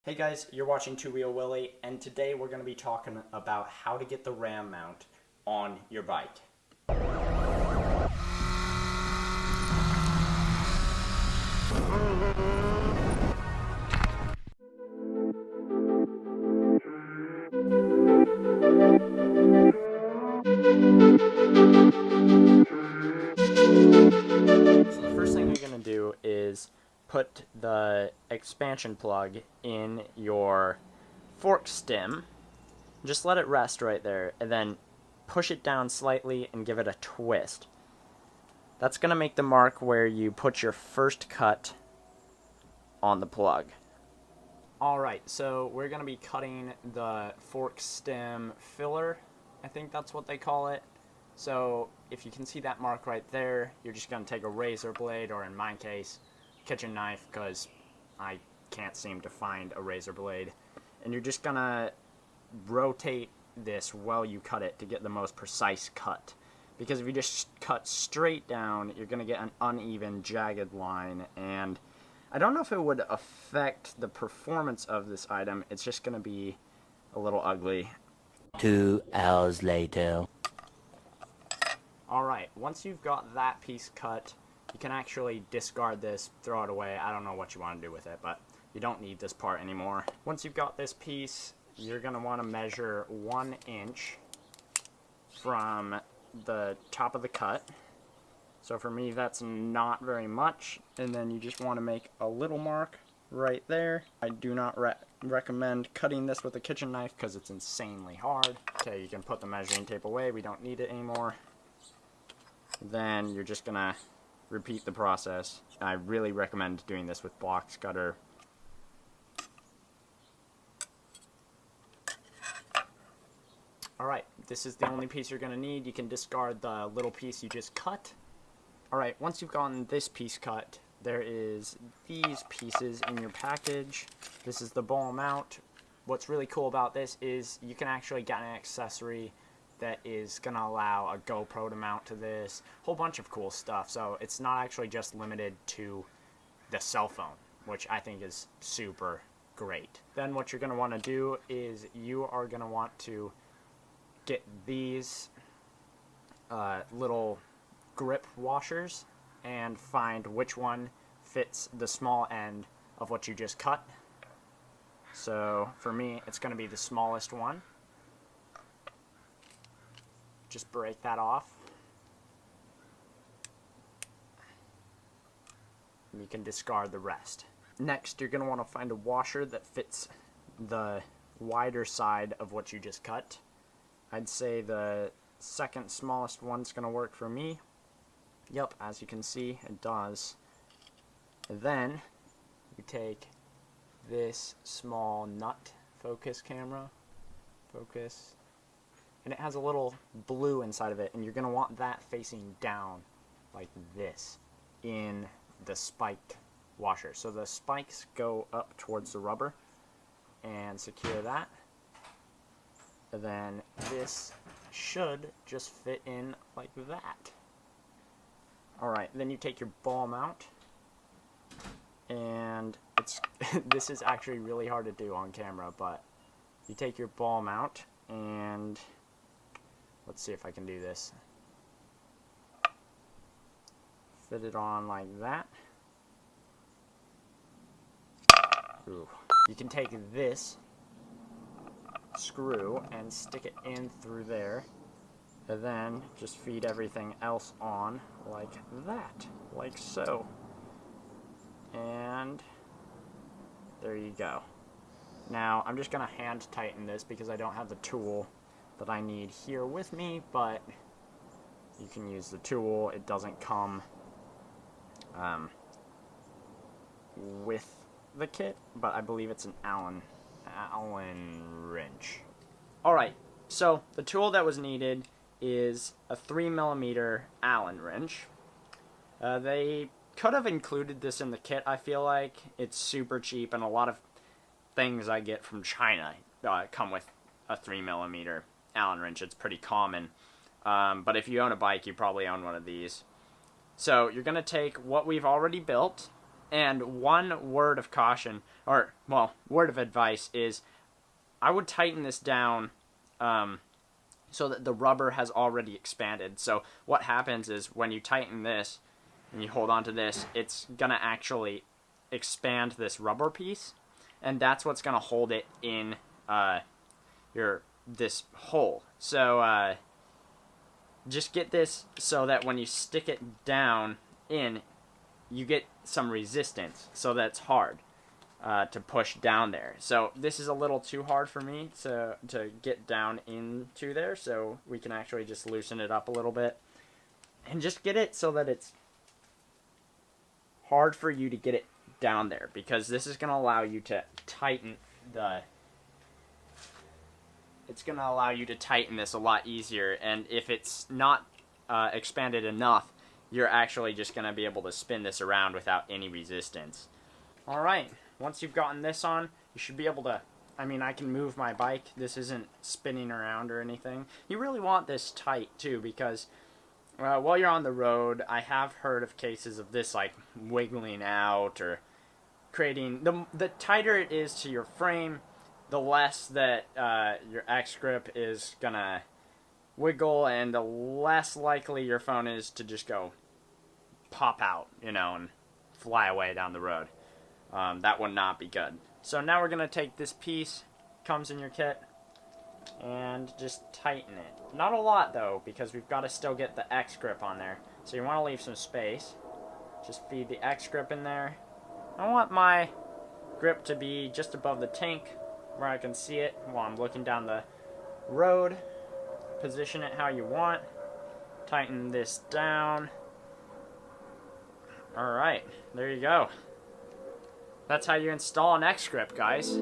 Hey guys, you're watching Twowheelwilly, and today we're going to be talking about how to get the ram mount on your bike. So the first thing you're going to do is put the expansion plug in your fork stem. Just let it rest right there, and then push it down slightly and give it a twist. That's going to make the mark where you put your first cut on the plug. Alright, so we're going to be cutting the fork stem filler. I think that's what they call it. So if you can see that mark right there, you're just going to take a razor blade, or in my case, kitchen knife, because I can't seem to find a razor blade. And you're just going to rotate this while you cut it to get the most precise cut. Because if you just cut straight down, you're going to get an uneven, jagged line. And I don't know if it would affect the performance of this item. It's just going to be a little ugly. 2 hours later. Alright, once you've got that piece cut, you can actually discard this, throw it away. I don't know what you want to do with it, but you don't need this part anymore. Once you've got this piece, you're going to want to measure 1 inch from the top of the cut. So for me, that's not very much. And then you just want to make a little mark right there. I do not recommend cutting this with a kitchen knife because it's insanely hard. Okay, you can put the measuring tape away. We don't need it anymore. Then you're just gonna repeat the process. I really recommend doing this with box cutter. Alright, this is the only piece you're gonna need. You can discard the little piece you just cut. Alright, once you've gotten this piece cut, there is these pieces in your package. This is the ball mount. What's really cool about this is you can actually get an accessory that is going to allow a GoPro to mount to this, whole bunch of cool stuff. So it's not actually just limited to the cell phone, which I think is super great. Then what you're going to want to do is you are going to want to get these little grip washers and find which one fits the small end of what you just cut. So for me, it's going to be the smallest one. Just break that off. And you can discard the rest. Next, you're going to want to find a washer that fits the wider side of what you just cut. I'd say the second smallest one's going to work for me. Yep, as you can see, it does. And then you take this small nut, focus camera, focus, and it has a little blue inside of it, and you're going to want that facing down like this in the spiked washer. So the spikes go up towards the rubber, and secure that. And then this should just fit in like that. Alright, then you take your ball mount, and it's this is actually really hard to do on camera, but you take your ball mount, and let's see if I can do this. Fit it on like that. Ooh. You can take this screw and stick it in through there, and then just feed everything else on like that, like so. And there you go. Now I'm just gonna hand tighten this because I don't have the tool that I need here with me, but you can use the tool. It doesn't come with the kit, but I believe it's an Allen wrench. Alright, so the tool that was needed is a 3mm Allen wrench. They could have included this in the kit, I feel like. It's super cheap, and a lot of things I get from China come with a 3mm Allen wrench. It's pretty common. But if you own a bike, you probably own one of these. So you're going to take what we've already built, And one word of caution, or, well, word of advice is I would tighten this down so that the rubber has already expanded. So what happens is when you tighten this and you hold on to this, it's going to actually expand this rubber piece, and that's what's going to hold it in this hole. So just get this so that when you stick it down in, you get some resistance, so that's hard to push down there. So this is a little too hard for me to get down into there, so we can actually just loosen it up a little bit and just get it so that it's hard for you to get it down there, because this is going to allow you to tighten this a lot easier, and if it's not expanded enough, you're actually just going to be able to spin this around without any resistance. Alright, once you've gotten this on, you should be able to, I mean, I can move my bike. This isn't spinning around or anything. You really want this tight, too, because while you're on the road, I have heard of cases of this, like, wiggling out or creating, the tighter it is to your frame, the less that your X grip is going to wiggle, and the less likely your phone is to just go pop out, you know, and fly away down the road. That would not be good. So now we're going to take this piece, comes in your kit, and just tighten it. Not a lot, though, because we've got to still get the X grip on there. So you want to leave some space. Just feed the X grip in there. I want my grip to be just above the tank, where I can see it while I'm looking down the road. Position it how you want. Tighten this down. Alright, there you go. That's how you install an X grip, guys.